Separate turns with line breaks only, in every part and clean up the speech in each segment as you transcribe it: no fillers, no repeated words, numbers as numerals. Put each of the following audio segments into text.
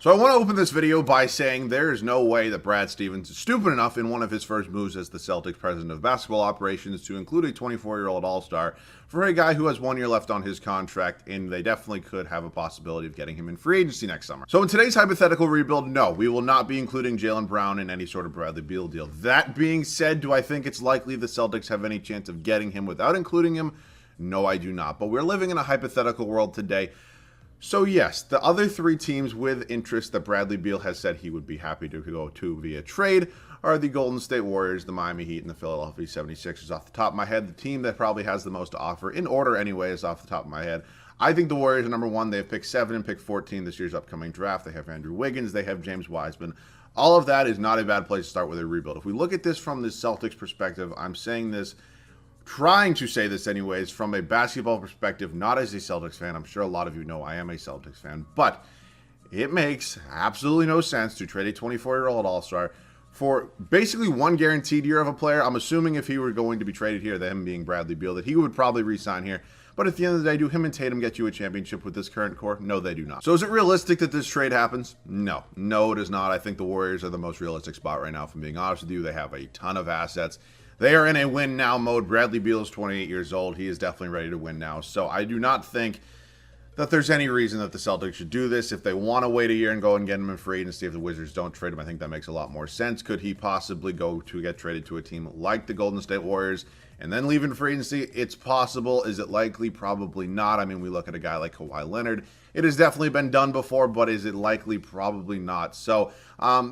So I want to open this video by saying there is no way that Brad Stevens is stupid enough in one of his first moves as the Celtics president of basketball operations to include a 24-year-old all-star for a guy who has 1 year left on his contract, and they definitely could have a possibility of getting him in free agency next summer. So in today's hypothetical rebuild, no, we will not be including Jaylen Brown in any sort of Bradley Beal deal. That being said, do I think it's likely the Celtics have any chance of getting him without including him? No, I do not. But we're living in a hypothetical world today. So yes, the other three teams with interest that Bradley Beal has said he would be happy to go to via trade are the Golden State Warriors, the Miami Heat, and the Philadelphia 76ers. Off the top of my head, the team that probably has the most to offer, in order anyways, off the top of my head, I think the Warriors are number one. They have picked 7 and picked 14 this year's upcoming draft. They have Andrew Wiggins. They have James Wiseman. All of that is not a bad place to start with a rebuild. If we look at this from the Celtics perspective, I'm saying this, trying to say this anyways, from a basketball perspective, not as a Celtics fan. I'm sure a lot of you know I am a Celtics fan, but it makes absolutely no sense to trade a 24-year-old all-star for basically one guaranteed year of a player. I'm assuming if he were going to be traded here, him being Bradley Beal, that he would probably re-sign here. But at the end of the day, do him and Tatum get you a championship with this current core? No, they do not. So is it realistic that this trade happens? No. No, it is not. I think the Warriors are the most realistic spot right now, if I'm being honest with you. They have a ton of assets. They are in a win now mode. Bradley Beal is 28 years old. He is definitely ready to win now. So I do not think that there's any reason that the Celtics should do this. If they want to wait a year and go and get him in free agency, if the Wizards don't trade him, I think that makes a lot more sense. Could he possibly go to get traded to a team like the Golden State Warriors and then leave in free agency? It's possible. Is it likely? Probably not. I mean, we look at a guy like Kawhi Leonard. It has definitely been done before, but is it likely? Probably not. So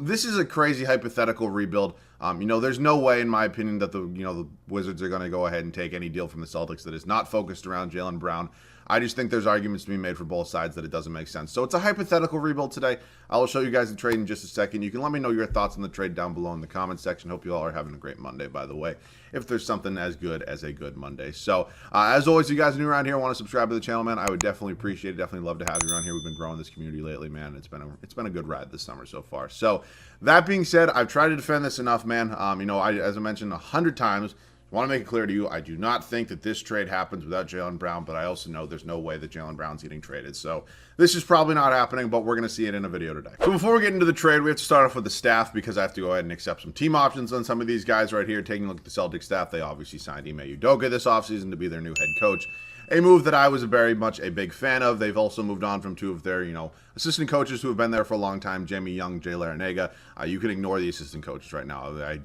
this is a crazy hypothetical rebuild. There's no way, in my opinion, that the Wizards are going to go ahead and take any deal from the Celtics that is not focused around Jaylen Brown. I just think there's arguments to be made for both sides that it doesn't make sense. So it's a hypothetical rebuild today. I will show you guys the trade in just a second. You can let me know your thoughts on the trade down below in the comments section. Hope you all are having a great Monday, by the way, if there's something as good as a good Monday. So as always, if you guys are new around here, want to subscribe to the channel, man, I would definitely appreciate it. Definitely love to have you around here. We've been growing this community lately, man. It's been a good ride this summer so far. So that being said, I've tried to defend this enough, man. As I mentioned 100 times, I want to make it clear to you, I do not think that this trade happens without Jaylen Brown, but I also know there's no way that Jaylen Brown's getting traded. So this is probably not happening, but we're going to see it in a video today. So before we get into the trade, we have to start off with the staff because I have to go ahead and accept some team options on some of these guys right here. Taking a look at the Celtics staff, they obviously signed Ime Udoka this offseason to be their new head coach. A move that I was very much a big fan of. They've also moved on from 2 of their, assistant coaches who have been there for a long time, Jamie Young, Jay Larranaga. You can ignore the assistant coaches right now. I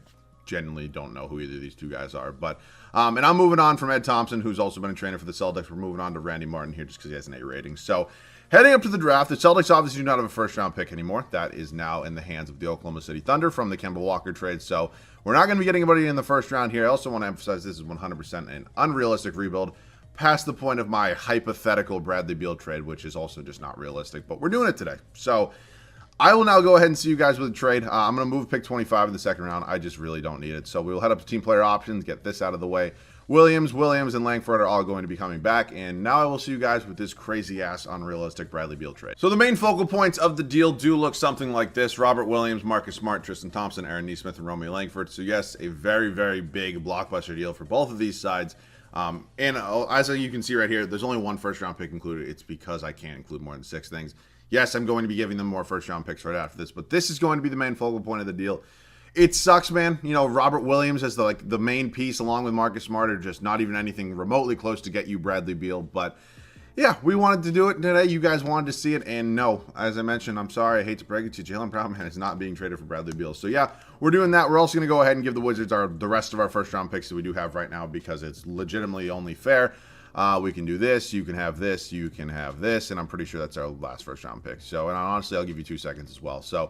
genuinely don't know who either of these 2 guys are. But and I'm moving on from Ed Thompson, who's also been a trainer for the Celtics. We're moving on to Randy Martin here just because he has an A rating. So heading up to the draft, the Celtics obviously do not have a first-round pick anymore. That is now in the hands of the Oklahoma City Thunder from the Kemba Walker trade. So we're not going to be getting anybody in the first round here. I also want to emphasize this is 100% an unrealistic rebuild past the point of my hypothetical Bradley Beal trade, which is also just not realistic. But we're doing it today. So I will now go ahead and see you guys with a trade. I'm going to move pick 25 in the second round. I just really don't need it. So we will head up to team player options, get this out of the way. Williams, and Langford are all going to be coming back. And now I will see you guys with this crazy-ass, unrealistic Bradley Beal trade. So the main focal points of the deal do look something like this. Robert Williams, Marcus Smart, Tristan Thompson, Aaron Nesmith, and Romeo Langford. So yes, a very, very big blockbuster deal for both of these sides. And as you can see right here, there's only 1 first-round pick included. It's because I can't include more than 6 things. Yes, I'm going to be giving them more first-round picks right after this, but this is going to be the main focal point of the deal. It sucks, man. Robert Williams as the main piece along with Marcus Smart are just not even anything remotely close to get you Bradley Beal. But yeah, we wanted to do it today. You guys wanted to see it. And no, as I mentioned, I'm sorry. I hate to break it to you. Jaylen Brown, man, is not being traded for Bradley Beal. So yeah, we're doing that. We're also going to go ahead and give the Wizards the rest of our first-round picks that we do have right now because it's legitimately only fair. We can do this, you can have this, you can have this, and I'm pretty sure that's our last first-round pick. So, and honestly, I'll give you 2 seconds as well. So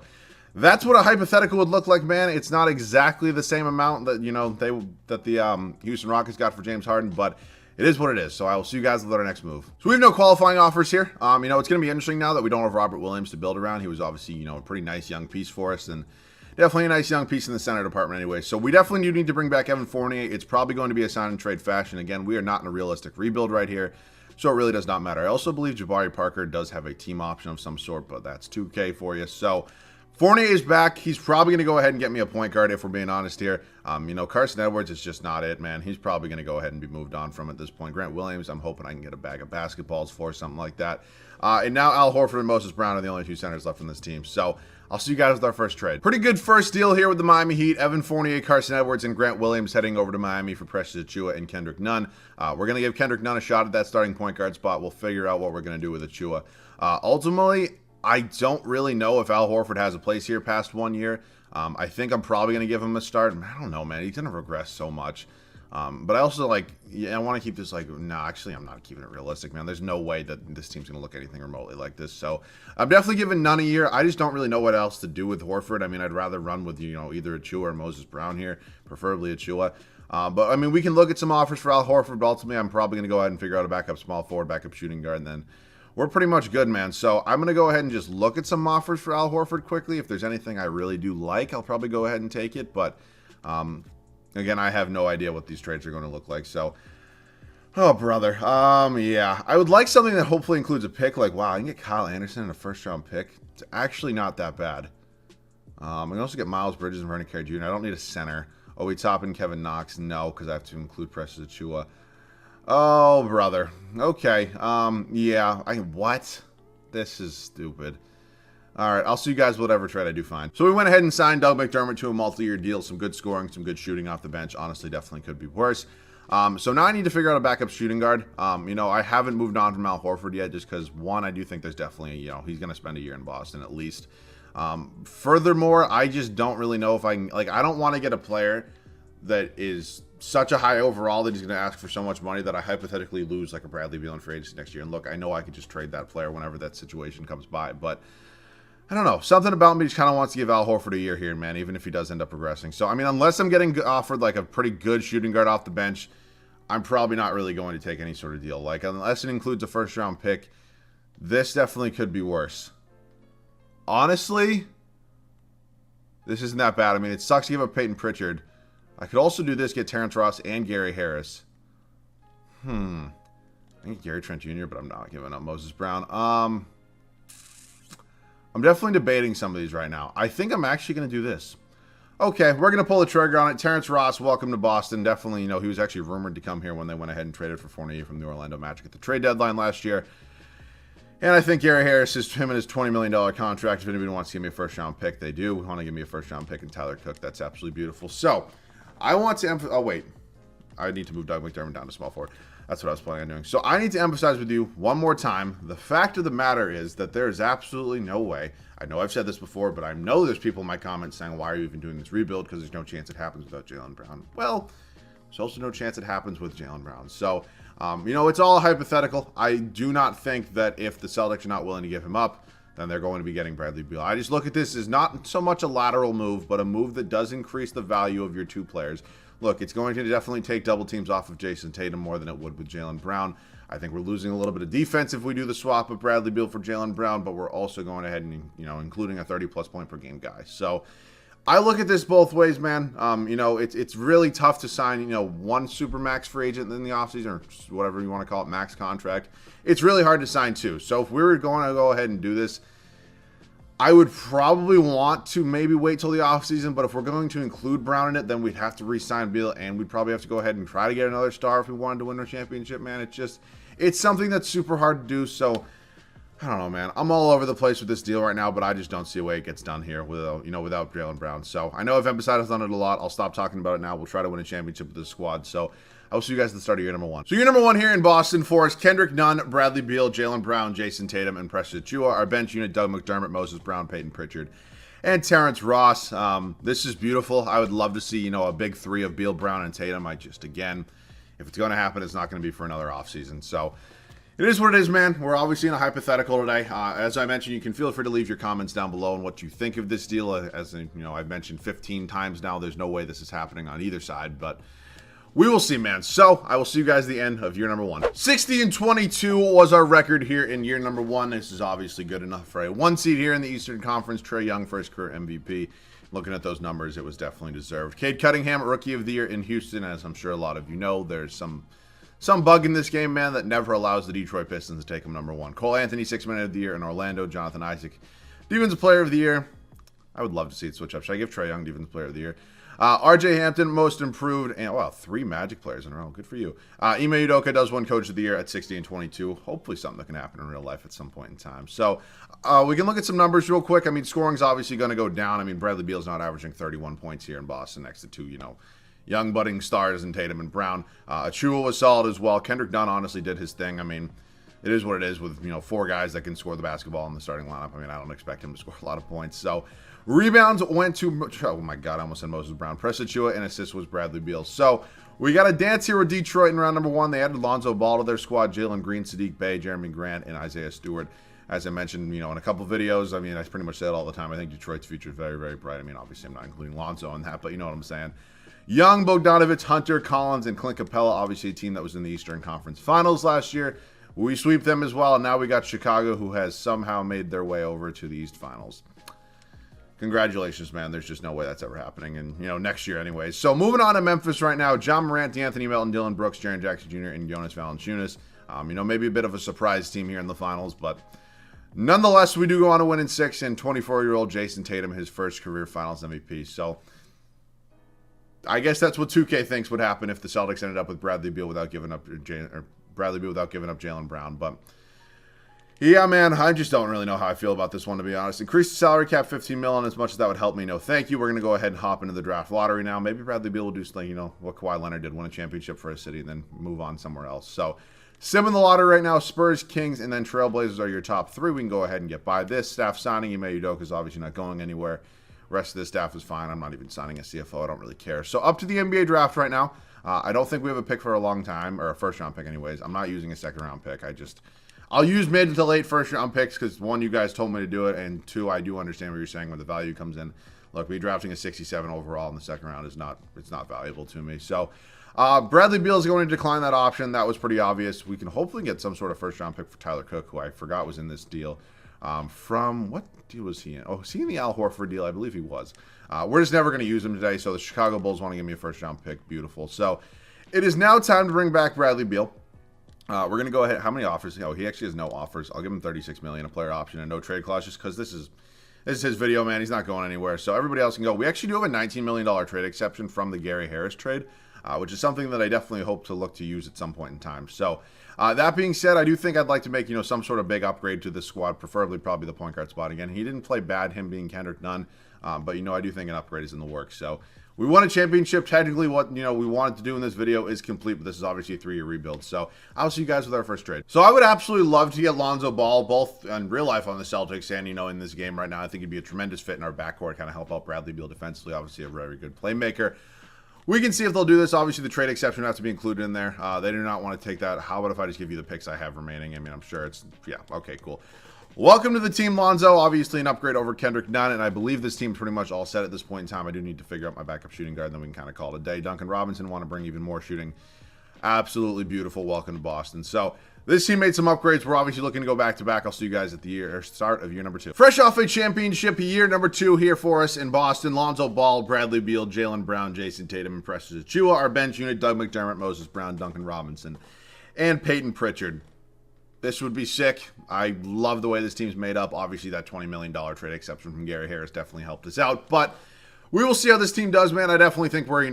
that's what a hypothetical would look like, man. It's not exactly the same amount that the Houston Rockets got for James Harden, but it is what it is. So I will see you guys with our next move. So we have no qualifying offers here. It's going to be interesting now that we don't have Robert Williams to build around. He was obviously, a pretty nice young piece for us, and definitely a nice young piece in the center department anyway. So we definitely do need to bring back Evan Fournier. It's probably going to be a sign and trade fashion. Again, we are not in a realistic rebuild right here, so it really does not matter. I also believe Jabari Parker does have a team option of some sort, but that's 2K for you. So Fournier is back. He's probably going to go ahead and get me a point guard if we're being honest here. Carson Edwards is just not it, man. He's probably going to go ahead and be moved on from at this point. Grant Williams, I'm hoping I can get a bag of basketballs for, something like that. And now Al Horford and Moses Brown are the only two centers left in this team. So I'll see you guys with our first trade. Pretty good first deal here with the Miami Heat. Evan Fournier, Carson Edwards, and Grant Williams heading over to Miami for Precious Achiuwa and Kendrick Nunn. We're going to give Kendrick Nunn a shot at that starting point guard spot. We'll figure out what we're going to do with Achiuwa. Ultimately, I don't really know if Al Horford has a place here past 1 year. I think I'm probably going to give him a start. I don't know, man. He's going to regress so much. But I also, I want to keep this, no, actually, I'm not keeping it realistic, man. There's no way that this team's going to look anything remotely like this. So I'm definitely giving Nunn a year. I just don't really know what else to do with Horford. I mean, I'd rather run with, either Achiuwa or Moses Brown here, preferably Achiuwa. But, I mean, we can look at some offers for Al Horford, but ultimately I'm probably going to go ahead and figure out a backup small forward, backup shooting guard, and then we're pretty much good, man. So I'm going to go ahead and just look at some offers for Al Horford quickly. If there's anything I really do like, I'll probably go ahead and take it. But, again, I have no idea what these trades are going to look like. So, oh, brother. Yeah. I would like something that hopefully includes a pick. Wow, I can get Kyle Anderson in a first-round pick. It's actually not that bad. I can also get Miles Bridges and Vernon Carey Jr. I don't need a center. Obi Toppin, Kevin Knox. No, because I have to include Precious Achiuwa. Oh, brother. Okay. Yeah. What? This is stupid. All right. I'll see you guys whatever trade I do find. So we went ahead and signed Doug McDermott to a multi-year deal. Some good scoring, some good shooting off the bench. Honestly, definitely could be worse. So now I need to figure out a backup shooting guard. I haven't moved on from Al Horford yet just because, one, I do think there's definitely, he's going to spend a year in Boston at least. Furthermore, I just don't really know if I can, I don't want to get a player that is such a high overall that he's going to ask for so much money that I hypothetically lose a Bradley Beal in free agency next year. And look, I know I could just trade that player whenever that situation comes by, but I don't know. Something about me just kind of wants to give Al Horford a year here, man, even if he does end up progressing. So, I mean, unless I'm getting offered a pretty good shooting guard off the bench, I'm probably not really going to take any sort of deal. Unless it includes a first-round pick, this definitely could be worse. Honestly, this isn't that bad. I mean, it sucks to give up Peyton Pritchard. I could also do this, get Terrence Ross and Gary Harris. I think Gary Trent Jr., but I'm not giving up Moses Brown. I'm definitely debating some of these right now. I think I'm actually going to do this. Okay, we're going to pull the trigger on it. Terrence Ross, welcome to Boston. Definitely, he was actually rumored to come here when they went ahead and traded for Fournier from the Orlando Magic at the trade deadline last year. And I think Gary Harris is him and his $20 million contract. If anybody wants to give me a first-round pick, they do. We want to give me a first-round pick and Tyler Cook. That's absolutely beautiful. So, I want to emphasize... Oh, wait. I need to move Doug McDermott down to small forward. That's what I was planning on doing. So, I need to emphasize with you one more time. The fact of the matter is that there is absolutely no way... I know I've said this before, but I know there's people in my comments saying, why are you even doing this rebuild? Because there's no chance it happens without Jaylen Brown. Well, there's also no chance it happens with Jaylen Brown. So, it's all hypothetical. I do not think that if the Celtics are not willing to give him up, then they're going to be getting Bradley Beal. I just look at this as not so much a lateral move, but a move that does increase the value of your two players. Look, it's going to definitely take double teams off of Jason Tatum more than it would with Jaylen Brown. I think we're losing a little bit of defense if we do the swap of Bradley Beal for Jaylen Brown, but we're also going ahead and, including a 30-plus point per game guy. So I look at this both ways, man. It's really tough to sign, one supermax free agent in the offseason, or whatever you want to call it, max contract. It's really hard to sign two. So if we were going to go ahead and do this, I would probably want to maybe wait till the offseason, but if we're going to include Brown in it, then we'd have to re-sign Beal, and we'd probably have to go ahead and try to get another star if we wanted to win our championship, man. It's something that's super hard to do, so I don't know, man. I'm all over the place with this deal right now, but I just don't see a way it gets done here without Jaylen Brown. So I know I've emphasized on it a lot. I'll stop talking about it now. We'll try to win a championship with this squad. So I will see you guys at the start of year number one. So year number one here in Boston for us: Kendrick Nunn, Bradley Beal, Jaylen Brown, Jason Tatum, and Precious Achiuwa. Our bench unit: Doug McDermott, Moses Brown, Peyton Pritchard, and Terrence Ross. This is beautiful. I would love to see, a big three of Beal, Brown, and Tatum. Again, if it's going to happen, it's not going to be for another offseason. So it is what it is, man. We're obviously in a hypothetical today. As I mentioned, you can feel free to leave your comments down below on what you think of this deal. As I've mentioned 15 times now, there's no way this is happening on either side, but we will see, man. So I will see you guys at the end of year number one. 60-22 was our record here in year number one. This is obviously good enough for a one seed here in the Eastern Conference. Trae Young, first career MVP. Looking at those numbers, it was definitely deserved. Cade Cunningham, Rookie of the Year in Houston. As I'm sure a lot of you know, there's some bug in this game, man, that never allows the Detroit Pistons to take him number one. Cole Anthony, Sixth Man of the Year in Orlando. Jonathan Isaac, Defensive Player of the Year. I would love to see it switch up. Should I give Trae Young Defensive Player of the Year? RJ Hampton, most improved, and wow, 3 Magic players in a row. Good for you. Ime Udoka does win Coach of the Year at 60 and 22. Hopefully something that can happen in real life at some point in time. So we can look at some numbers real quick. I mean, scoring's obviously going to go down. I mean, Bradley Beal's not averaging 31 points here in Boston next to 2, young budding stars in Tatum and Brown. Achua was solid as well. Kendrick Nunn honestly did his thing. I mean, it is what it is with 4 guys that can score the basketball in the starting lineup. I mean, I don't expect him to score a lot of points. So rebounds went to, oh my God, I almost said Moses Brown. Press Achua, and assist was Bradley Beal. So we got a dance here with Detroit in round number 1. They added Lonzo Ball to their squad, Jalen Green, Sadiq Bey, Jeremy Grant, and Isaiah Stewart. As I mentioned, in a couple videos, I mean, I pretty much say it all the time. I think Detroit's future is very, very bright. I mean, obviously, I'm not including Lonzo in that, but you know what I'm saying. Young, Bogdanovich, Hunter, Collins, and Clint Capella, obviously a team that was in the Eastern Conference Finals last year. We sweep them as well, and now we got Chicago, who has somehow made their way over to the East Finals. Congratulations, man. There's just no way that's ever happening, and next year anyways. So moving on to Memphis right now, John Morant, D'Anthony Melton, Dylan Brooks, Jaren Jackson Jr., and Jonas Valanciunas. Maybe a bit of a surprise team here in the finals, but nonetheless, we do go on to win in 6, and 24-year-old Jason Tatum, his first career Finals MVP. So I guess that's what 2K thinks would happen if the Celtics ended up with Bradley Beal without giving up Jaylen Brown. But yeah, man, I just don't really know how I feel about this one, to be honest. Increase the salary cap $15 million, as much as that would help me. No, thank you. We're going to go ahead and hop into the draft lottery now. Maybe Bradley Beal will do something, what Kawhi Leonard did, win a championship for his city, and then move on somewhere else. So sim in the lottery right now, Spurs, Kings, and then Trailblazers are your top 3. We can go ahead and get by this. Staff signing, Ime Udoka is obviously not going anywhere. Rest of the staff is fine. I'm not even signing a CFO. I don't really care. So up to the NBA draft right now. I don't think we have a pick for a long time, or a first-round pick anyways. I'm not using a second-round pick. I'll use mid to late first-round picks because, 1, you guys told me to do it, and 2, I do understand what you're saying when the value comes in. Look, me drafting a 67 overall in the second round is not valuable to me. So Bradley Beal is going to decline that option. That was pretty obvious. We can hopefully get some sort of first-round pick for Tyler Cook, who I forgot was in this deal. From what deal was he in? Oh, was he in the Al Horford deal? I believe he was. We're just never going to use him today, so the Chicago Bulls want to give me a first-round pick. Beautiful. So it is now time to bring back Bradley Beal. We're going to go ahead. How many offers? Oh, he actually has no offers. I'll give him $36 million, a player option, and no trade clause, just because this is his video, man. He's not going anywhere, so everybody else can go. We actually do have a $19 million trade exception from the Gary Harris trade, which is something that I definitely hope to look to use at some point in time. So that being said, I do think I'd like to make some sort of big upgrade to this squad, preferably probably the point guard spot again. He didn't play bad, him being Kendrick Nunn, but I do think an upgrade is in the works. So we won a championship. Technically, what we wanted to do in this video is complete, but this is obviously a 3-year rebuild. So I'll see you guys with our first trade. So I would absolutely love to get Lonzo Ball, both in real life on the Celtics and in this game right now. I think he'd be a tremendous fit in our backcourt, kind of help out Bradley Beal defensively. Obviously, a very good playmaker. We can see if they'll do this. Obviously, the trade exception has to be included in there. They do not want to take that. How about if I just give you the picks I have remaining? I mean, I'm sure it's, yeah, okay, cool. Welcome to the team, Lonzo. Obviously, an upgrade over Kendrick Nunn, and I believe this team's pretty much all set at this point in time. I do need to figure out my backup shooting guard, and then we can kind of call it a day. Duncan Robinson want to bring even more shooting. Absolutely beautiful. Welcome to Boston. So this team made some upgrades. We're obviously looking to go back-to-back. I'll see you guys at the start of year number 2. Fresh off a championship, year number 2 here for us in Boston. Lonzo Ball, Bradley Beal, Jaylen Brown, Jason Tatum, and Precious Achiuwa. Our bench unit, Doug McDermott, Moses Brown, Duncan Robinson, and Peyton Pritchard. This would be sick. I love the way this team's made up. Obviously, that $20 million trade exception from Gary Harris definitely helped us out. But we will see how this team does, man. I definitely think we're,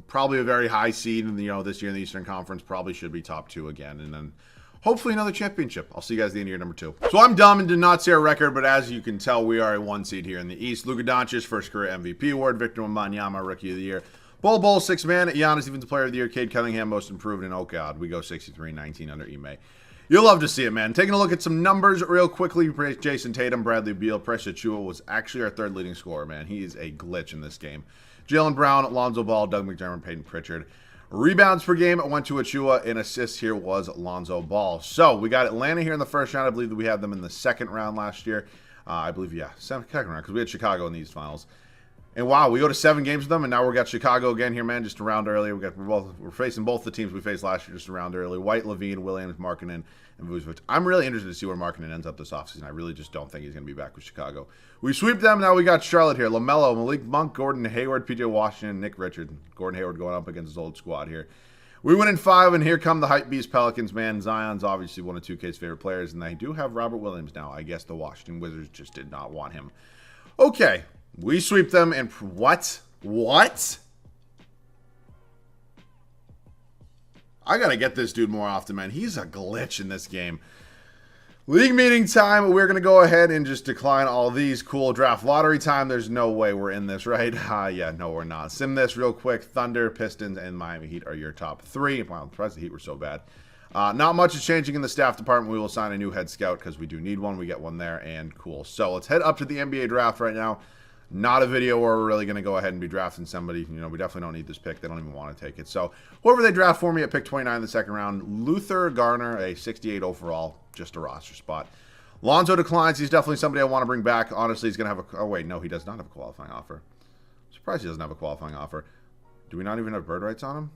probably a very high seed in the, this year in the Eastern Conference. Probably should be top 2 again. And then hopefully another championship. I'll see you guys at the end of year number 2. So I'm dumb and did not see our record, but as you can tell, we are a 1 seed here in the East. Luka Doncic, first career MVP award. Victor Wembanyama, Rookie of the Year. Bol Bol, 6th man. Giannis, Defensive Player of the Year. Cade Cunningham, Most Improved. And oh God, we go 63-19 under Ime. You'll love to see it, man. Taking a look at some numbers real quickly. Jason Tatum, Bradley Beal, Precious Achiuwa was actually our 3rd leading scorer, man. He is a glitch in this game. Jaylen Brown, Lonzo Ball, Doug McDermott, Peyton Pritchard. Rebounds per game went to Achiuwa, and assists here was Lonzo Ball. So we got Atlanta here in the first round. I believe that we had them in the second round last year. I believe, yeah, second round, because we had Chicago in these finals. And wow, we go to 7 games with them, and now we got Chicago again here, man, just a round early. We're facing both the teams we faced last year just a round early. White, Levine, Williams, Markkanen, and Vucevic. I'm really interested to see where Markkanen ends up this offseason. I really just don't think he's going to be back with Chicago. We sweep them. Now we got Charlotte here. LaMelo, Malik Monk, Gordon Hayward, P.J. Washington, Nick Richard. Gordon Hayward going up against his old squad here. We win in 5, and here come the hype beast Pelicans, man. Zion's obviously one of 2K's favorite players, and they do have Robert Williams now. I guess the Washington Wizards just did not want him. Okay, We sweep them and what? What? I got to get this dude more often, man. He's a glitch in this game. League meeting time. We're going to go ahead and just decline all these. Cool. Draft lottery time. There's no way we're in this, right? Yeah, no, we're not. Sim this real quick. Thunder, Pistons, and Miami Heat are your top three. Wow, I'm surprised the Heat were so bad. Not much is changing in the staff department. We will sign a new head scout because we do need one. We get one there, and cool. So let's head up to the NBA draft right now. Not a video where we're really going to go ahead and be drafting somebody. You know, we definitely don't need this pick. They don't even want to take it. So whoever they draft for me at pick 29 in the second round, Luther Garner, a 68 overall, just a roster spot. Lonzo declines. He's definitely somebody I want to bring back. Honestly, he's going to have a... Oh, wait, no, he does not have a qualifying offer. I'm surprised he doesn't have a qualifying offer. Do we not even have bird rights on him?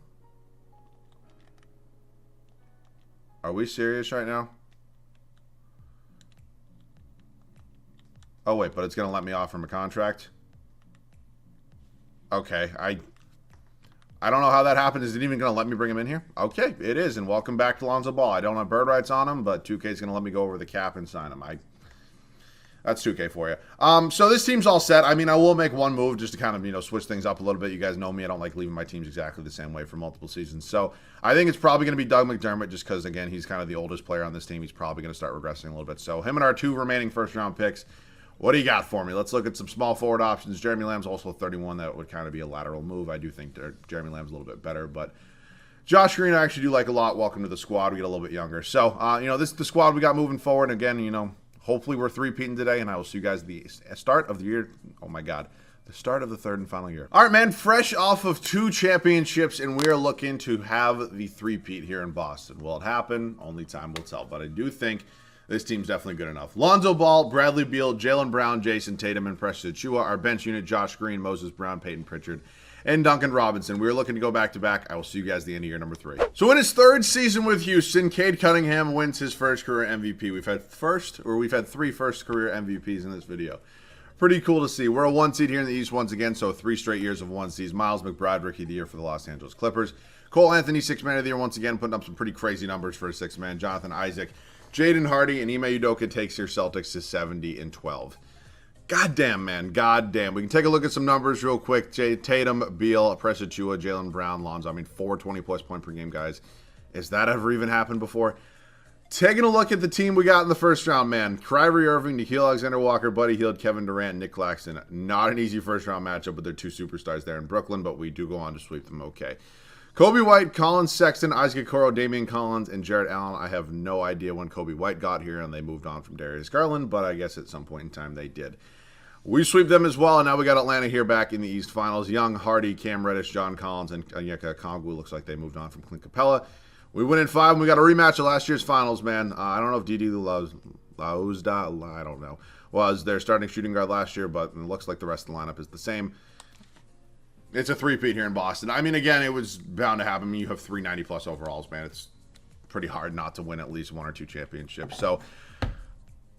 Are we serious right now? Oh, wait, but it's going to let me offer him a contract? Okay, I don't know how that happened. Is it even going to let me bring him in here? Okay, it is, and welcome back to Lonzo Ball. I don't have bird rights on him, but 2K is going to let me go over the cap and sign him. That's 2K for you. So this team's all set. I mean, I will make one move just to kind of, you know, switch things up a little bit. You guys know me. I don't like leaving my teams exactly the same way for multiple seasons. So I think it's probably going to be Doug McDermott just because, again, he's kind of the oldest player on this team. He's probably going to start regressing a little bit. So him and our 2 remaining first-round picks. What do you got for me? Let's look at some small forward options. Jeremy Lamb's also 31. That would kind of be a lateral move. I do think Jeremy Lamb's a little bit better, but Josh Green I actually do like a lot. Welcome to the squad. We get a little bit younger. So, you know, this is the squad we got moving forward. Again, you know, hopefully we're three-peating today, and I will see you guys at the start of the year. Oh, my God. The start of the third and final year. All right, man. Fresh off of 2 championships, and we are looking to have the three-peat here in Boston. Will it happen? Only time will tell, but I do think this team's definitely good enough. Lonzo Ball, Bradley Beal, Jaylen Brown, Jason Tatum, and Precious Achiuwa. Our bench unit, Josh Green, Moses Brown, Peyton Pritchard, and Duncan Robinson. We are looking to go back-to-back. I will see you guys at the end of year number 3. So in his 3rd season with Houston, Cade Cunningham wins his first career MVP. We've had 3 first career MVPs in this video. Pretty cool to see. We're a 1 seed here in the East once again, so 3 straight years of 1 seeds. Miles McBride, Rookie of the Year for the Los Angeles Clippers. Cole Anthony, 6th Man of the Year once again, putting up some pretty crazy numbers for a 6th man. Jonathan Isaac, Jaden Hardy, and Ime Udoka takes your Celtics to 70-12. God damn, man. God damn. We can take a look at some numbers real quick. Tatum, Beal, Precious Achiuwa, Jaylen Brown, Lonzo. I mean, 4 20-plus point per game guys. Has that ever even happened before? Taking a look at the team we got in the first round, man. Kyrie Irving, Nickeil Alexander-Walker, Buddy Hield, Kevin Durant, Nick Claxton. Not an easy first-round matchup, but they're 2 superstars there in Brooklyn, but we do go on to sweep them okay. Kobe White, Colin Sexton, Isaac Okoro, Damian Collins, and Jarrett Allen. I have no idea when Kobe White got here and they moved on from Darius Garland, but I guess at some point in time they did. We sweep them as well, and now we got Atlanta here back in the East Finals. Young, Hardy, Cam Reddish, John Collins, and Onyeka Okongwu. Looks like they moved on from Clint Capella. We win in 5, and we got a rematch of last year's Finals, man. I don't know if Didi Lauzda, I don't know, was their starting shooting guard last year, but it looks like the rest of the lineup is the same. It's a three-peat here in Boston. I mean, again, it was bound to happen. You have 3 90-plus overalls, man. It's pretty hard not to win at least 1 or 2 championships. So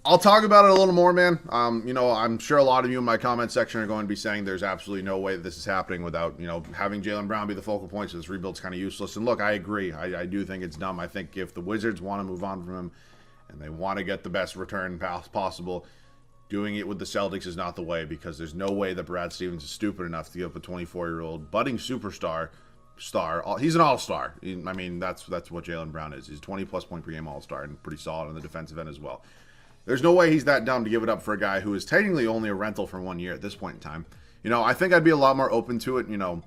I'll talk about it a little more, man. You know, I'm sure a lot of you in my comment section are going to be saying there's absolutely no way that this is happening without, you know, having Jaylen Brown be the focal point, so this rebuild's kind of useless. And look, I agree. I do think it's dumb. I think if the Wizards want to move on from him and they want to get the best return possible, doing it with the Celtics is not the way, because there's no way that Brad Stevens is stupid enough to give up a 24-year-old budding superstar. He's an all-star. I mean, that's what Jaylen Brown is. He's a 20-plus point per game all-star and pretty solid on the defensive end as well. There's no way he's that dumb to give it up for a guy who is technically only a rental for 1 year at this point in time. You know, I think I'd be a lot more open to it, you know,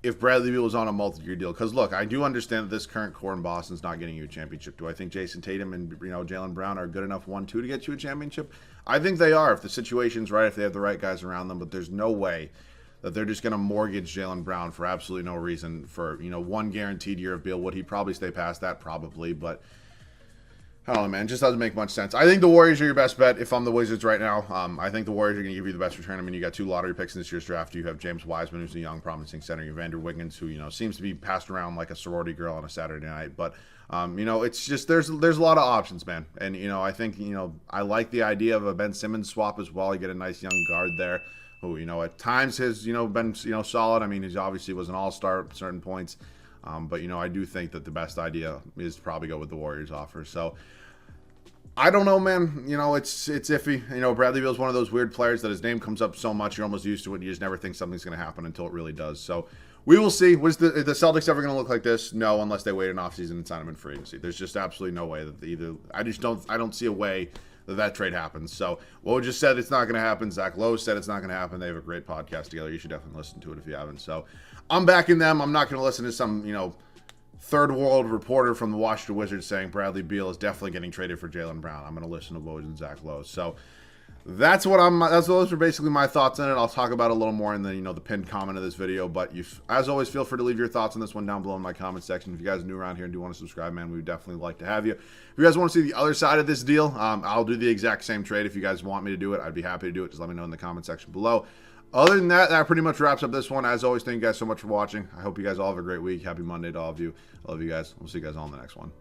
if Bradley Beal was on a multi-year deal. Because, look, I do understand that this current core in Boston's not getting you a championship. Do I think Jason Tatum and, you know, Jaylen Brown are good enough 1-2 to get you a championship? I think they are, if the situation's right, if they have the right guys around them. But there's no way that they're just going to mortgage Jaylen Brown for absolutely no reason for, you know, 1 guaranteed year of Beal. Would he probably stay past that? Probably, but I don't know, man. It just doesn't make much sense. I think the Warriors are your best bet if I'm the Wizards right now. I think the Warriors are going to give you the best return. I mean, you got 2 lottery picks in this year's draft. You have James Wiseman, who's a young, promising center. You have Andrew Wiggins, who, you know, seems to be passed around like a sorority girl on a Saturday night. But, you know, it's just there's a lot of options, man. And, you know, I think, you know, I like the idea of a Ben Simmons swap as well. You get a nice young guard there who, you know, at times has, you know, been, you know, solid. I mean, he obviously was an all-star at certain points. But, you know, I do think that the best idea is to probably go with the Warriors offer. So I don't know, man. You know, it's iffy. You know, Bradley Beal's one of those weird players that his name comes up so much, you're almost used to it. You just never think something's going to happen until it really does. So we will see. Was the Celtics ever going to look like this? No, unless they wait an offseason and sign him in free agency. There's just absolutely no way that either. I don't see a way that trade happens. So Woj just said it's not going to happen. Zach Lowe said it's not going to happen. They have a great podcast together. You should definitely listen to it if you haven't. So I'm backing them. I'm not going to listen to some, third world reporter from the Washington Wizards saying Bradley Beal is definitely getting traded for Jaylen Brown. I'm going to listen to Woj and Zach Lowe. So those are basically my thoughts on it. I'll talk about it a little more in the pinned comment of this video. But as always, feel free to leave your thoughts on this one down below in my comment section. If you guys are new around here and do want to subscribe, man, we would definitely like to have you. If you guys want to see the other side of this deal, I'll do the exact same trade. If you guys want me to do it, I'd be happy to do it. Just let me know in the comment section below. Other than that, that pretty much wraps up this one. As always, thank you guys so much for watching. I hope you guys all have a great week. Happy Monday to all of you. I love you guys. We'll see you guys all in the next one.